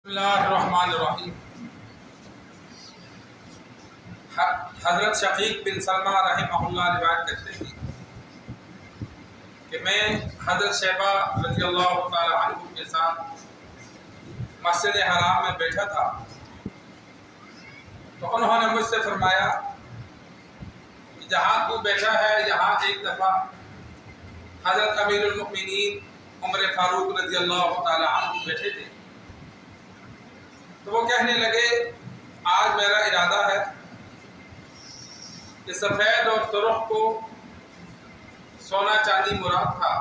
بسم اللہ الرحمن الرحیم۔ حضرت شقیق بن سلمہ رحمہ اللہ روایت کرتے ہیں کہ میں حضرت شیبہ رضی اللہ تعالی عنہ کے ساتھ مسجد حرام میں بیٹھا تھا تو انہوں نے مجھ سے فرمایا کہ جہاں تو بیٹھا ہے یہاں ایک دفعہ حضرت امیر المؤمنین عمر فاروق رضی اللہ تعالی عنہ بیٹھے تھے، تو وہ کہنے لگے آج میرا ارادہ ہے کہ سفید اور سرخ کو سونا چاندی مراد تھا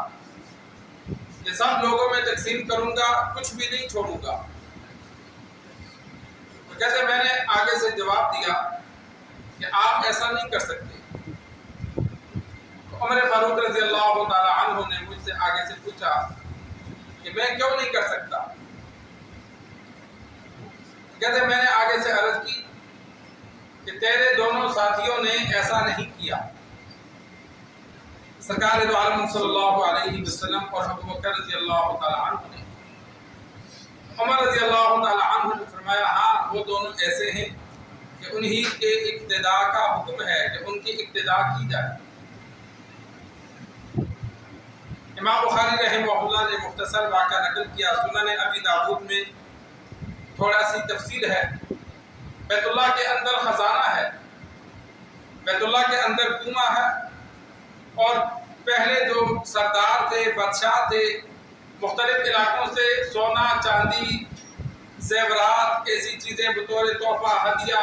کہ سب لوگوں میں تقسیم کروں گا، کچھ بھی نہیں چھوڑوں گا۔ تو کہتے میں نے آگے سے جواب دیا کہ آپ ایسا نہیں کر سکتے۔ تو عمر فاروق رضی اللہ تعالی عنہ نے مجھ سے آگے سے پوچھا کہ میں کیوں نہیں کر سکتا؟ کہتے میں نے آگے سے عرض کی کہ تیرے دونوں ساتھیوں نے ایسا نہیں کیا۔ سرکار دو عالم صلی اللہ علیہ وسلم اور ابو بکر رضی اللہ تعالی عنہ نے، عمر رضی اللہ تعالی عنہ نے فرمایا ہاں وہ دونوں ایسے ہیں کہ انہی کے اقتداء کا حکم ہے کہ ان کی اقتداء کی جائے۔ امام بخاری رحمہ اللہ نے مختصر واقعہ نقل کیا، سنن ابی داؤد میں تھوڑا سی تفصیل ہے۔ بیت اللہ کے اندر خزانہ ہے، بیت اللہ کے اندر کنواں ہے، اور پہلے جو سردار تھے، بادشاہ تھے، مختلف علاقوں سے سونا چاندی زیورات ایسی چیزیں بطور تحفہ ہدیہ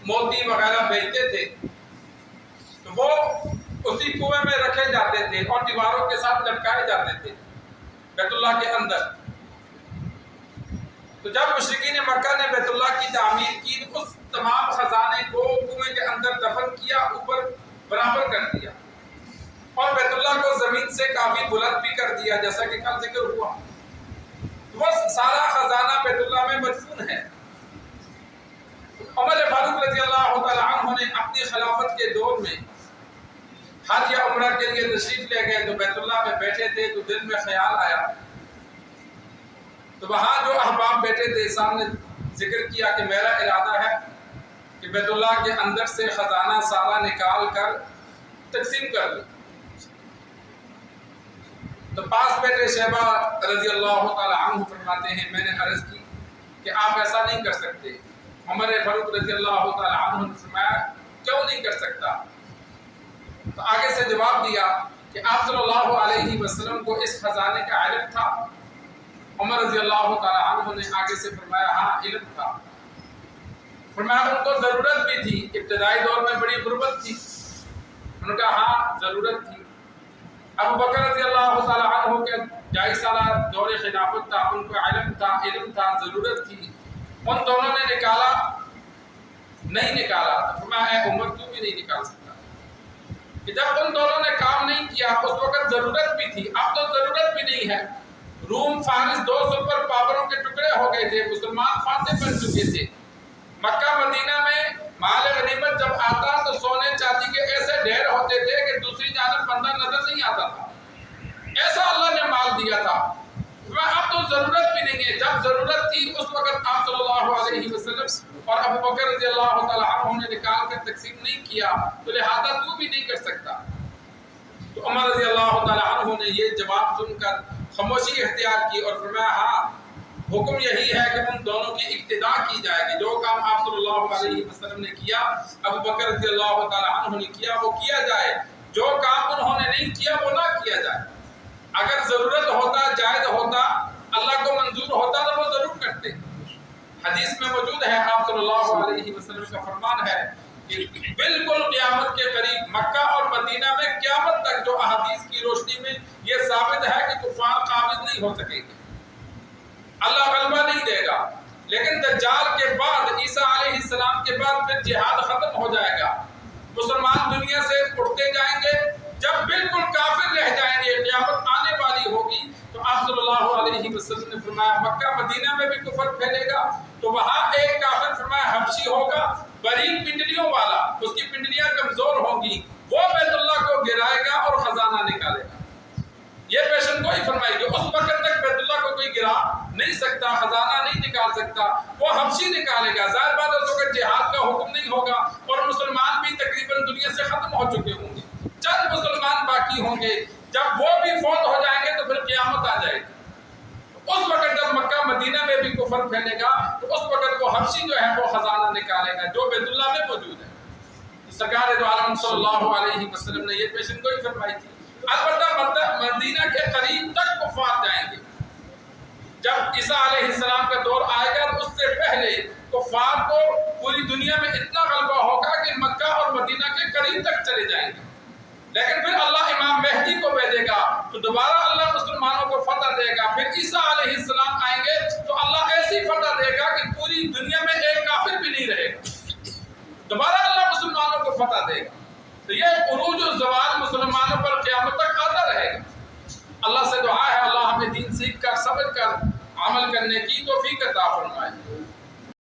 موتی وغیرہ بھیجتے تھے، تو وہ اسی کنویں میں رکھے جاتے تھے اور دیواروں کے ساتھ لٹکائے جاتے تھے بیت اللہ کے اندر۔ تو جب مشرکین مکہ نے بیت اللہ کی تعمیر کی تو اس تمام خزانے کو کنویں کے اندر دفن کیا، اوپر برابر کر دیا، اور بیت اللہ کو زمین سے کافی بلند بھی کر دیا، جیسا کہ کل ذکر ہوا۔ وہ سارا خزانہ بیت اللہ میں مدفون ہے۔ عمر فاروق رضی اللہ تعالی عنہ نے اپنی خلافت کے دور میں حج یا عمرہ کے لیے تشریف لے گئے، تو بیت اللہ میں بیٹھے تھے تو دل میں خیال آیا، تو وہاں جو احباب بیٹھے تھے سامنے ذکر کیا کہ میرا ارادہ ہے کہ بیت اللہ کے اندر سے خزانہ سارا نکال کر تقسیم کر دوں۔ تو پاس بیٹھے شیبہ رضی اللہ تعالی عنہ فرماتے ہیں میں نے عرض کی کہ آپ ایسا نہیں کر سکتے۔ عمر فاروق رضی اللہ تعالی عنہ نے فرمایا کیوں نہیں کر سکتا؟ تو آگے سے جواب دیا کہ آپ صلی اللہ علیہ وسلم کو اس خزانے کا علم تھا۔ عمر رضی اللہ تعالی عنہ نے آگے سے فرمایا ہاں علم تھا۔ فرمایا ان کو ضرورت بھی تھی، ابتدائی دور میں بڑی غربت تھی، انہوں نے کہا ہاں ضرورت تھی۔ ابو بکر رضی اللہ تعالی عنہ کے 2.5 سالہ دور خلافت تھا، ان کو علم تھا، ضرورت تھی، ان دونوں نے نکالا نہیں نکالا۔ فرمایا اے عمر تو بھی نہیں نکال سکتا، کہ جب ان دونوں نے کام نہیں کیا اس وقت ضرورت بھی تھی، اب تو ضرورت بھی نہیں ہے۔ روم فارس 2 سپر پاوروں کے ٹکڑے ہو گئے تھے، مسلمان فاتح بن چکے تھے۔ مکہ مدینہ میں مال غنیمت جب آتا تو سونے چاندی کے ایسے ڈھیر ہوتے تھے کہ دوسری جانب بندہ نظر نہیں آتا تھا، ایسا اللہ نے مال دیا تھا۔ اب تو ضرورت بھی نہیں ہے، جب ضرورت تھی اس وقت آپ صلی اللہ علیہ وسلم اور ابو بکر رضی اللہ تعالی عنہ نے نکال کر تقسیم نہیں کیا، تو لہذا تو بھی نہیں کر سکتا۔ تو عمر رضی اللہ تعالی عنہ نے یہ جواب سن کر خاموشی اختیار کی اور فرمایا ہاں حکم یہی ہے کہ ان دونوں کی اقتداء کی جائے کہ جو کام آپ صلی اللہ علیہ وسلم نے کیا، ابو بکر رضی اللہ تعالی عنہ نے کیا، وہ کیا جائے، جو کام انہوں نے نہیں کیا وہ نہ کیا جائے۔ اگر ضرورت ہوتا، جائز ہوتا، اللہ کو منظور ہوتا تو وہ ضرور کرتے۔ حدیث میں موجود ہے آپ صلی اللہ علیہ وسلم کا فرمان ہے کہ بالکل قیامت کے قریب مکہ اور مدینہ میں قیامت تک جو احادیث کی روشنی میں یہ ثابت ہے کہ کفار قابض نہیں ہو سکیں گے، اللہ غلبہ نہیں دے گا۔ لیکن دجال کے بعد، عیسیٰ علیہ السلام کے بعد پھر جہاد ختم ہو جائے گا، مسلمان دنیا سے اٹھتے جائیں گے، جب بالکل کافر رہ جائیں گے، قیامت آنے والی ہوگی، تو آپ صلی اللہ علیہ وسلم نے فرمایا مکہ مدینہ میں بھی کفر پھیلے گا، تو وہاں ایک کافر فرمایا حبشی ہوگا، بریک پنڈلیوں والا، اس کی پنڈلیاں کمزور ہوں گی، وہ بیت اللہ کو گرائے گا اور خزانہ نکالے گا۔ یہ پیشن گوئی فرمائی کہ اس وقت تک بیت اللہ کو کوئی گرا نہیں سکتا، خزانہ نہیں نکال سکتا، وہ حبشی نکالے گا۔ ظاہر بات ہے اس وقت جہاد کا حکم نہیں ہوگا اور مسلمان بھی تقریباً دنیا سے ختم ہو چکے ہوں گے، چند مسلمان باقی ہوں گے۔ جب وہ بھی فوت ہو جائیں گے تو پھر قیامت آ جائے گی۔ اس وقت جب مکہ مدینہ میں بھی کفر پھیلے گا تو اس وقت وہ حبشی جو ہے وہ خزانہ نکالے گا جو بیت اللہ میں موجود ہے۔ سرکار دو عالم صلی اللہ علیہ وسلم نے یہ پیشن گوئی فرمائی تھی۔ البتہ مدینہ کے قریب تک کفار جائیں گے۔ جب عیسیٰ علیہ السلام کا دور آئے گا تو اس سے پہلے کفار کو پوری دنیا میں اتنا غلبہ ہوگا کہ مکہ اور مدینہ کے قریب تک چلے جائیں گے، لیکن پھر اللہ امام مہدی کو بھیجے گا تو دوبارہ اللہ مسلمانوں کو فتح دے گا۔ پھر عیسیٰ علیہ السلام آئیں گے تو اللہ ایسی فتح دے گا کہ پوری دنیا میں ایک کافر بھی نہیں رہے گا، دوبارہ اللہ مسلمانوں کو فتح دے گا۔ تو یہ عروج و زوال مسلمانوں پر قیامت تک آتا رہے گا۔ اللہ سے دعا ہے اللہ ہمیں دین سیکھ کر سمجھ کر عمل کرنے کی توفیق عطا فرمائے۔